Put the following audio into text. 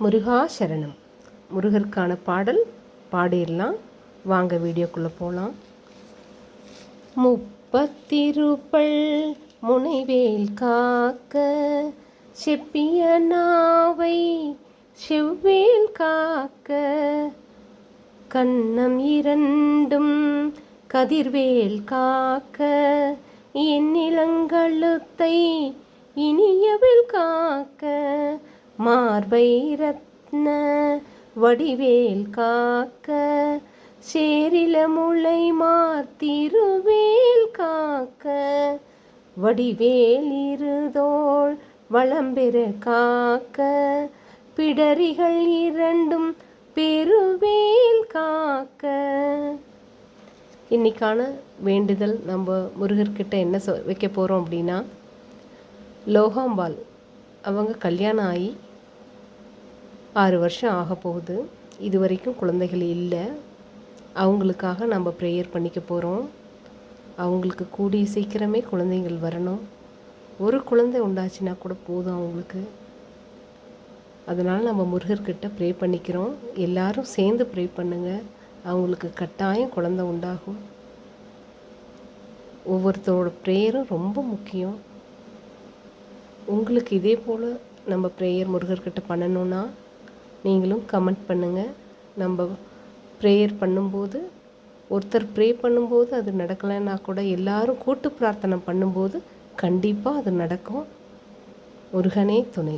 முருகா சரணம். முருகருக்கான பாடல் பாடிடலாம். வாங்க வீடியோக்குள்ளே போகலாம். முப்பத்திருப்பள் முனைவேல் காக்க செப்பிய நாவை செவ்வேல் காக்க கண்ணம் இரண்டும் கதிர்வேல் காக்க என் இளங்கழுத்தை இனியவில் காக்க மார்பை ரத்ன வடிவேல் காக்க சேரில முளை மார்த்திருவேல் காக்க வடிவேல் இருதோள் வளம்பெற காக்க பிடரிகள் இரண்டும் பெருவேல் காக்க. இன்னைக்கான வேண்டுதல் நம்ம முருகர்கிட்ட என்ன வைக்க போகிறோம் அப்படின்னா, லோகாம்பாள் அவங்க கல்யாணம் ஆகி 6 வருஷம் ஆக போகுது. இது வரைக்கும் குழந்தைகள் இல்லை. அவங்களுக்காக நம்ம ப்ரேயர் பண்ணிக்க போகிறோம். அவங்களுக்கு கூடிய சீக்கிரமே குழந்தைகள் வரணும். ஒரு குழந்தை உண்டாச்சுன்னா கூட போதும் அவங்களுக்கு. அதனால் நம்ம முருகர்கிட்ட ப்ரே பண்ணிக்கிறோம். எல்லாரும் சேர்ந்து ப்ரே பண்ணுங்கள். அவங்களுக்கு கட்டாயம் குழந்தை உண்டாகும். ஒவ்வொருத்தரோட ப்ரேயரும் ரொம்ப முக்கியம். உங்களுக்கு இதே போல் நம்ம ப்ரேயர் முருகர்கிட்ட பண்ணணுன்னா நீங்களும் கமெண்ட் பண்ணுங்கள். நம்ம ப்ரேயர் பண்ணும்போது, ஒருத்தர் ப்ரே பண்ணும்போது அது நடக்கலைன்னா கூட எல்லாரும் கூட்டு பிரார்த்தனை பண்ணும்போது கண்டிப்பாக அது நடக்கும். முருகனே துணை.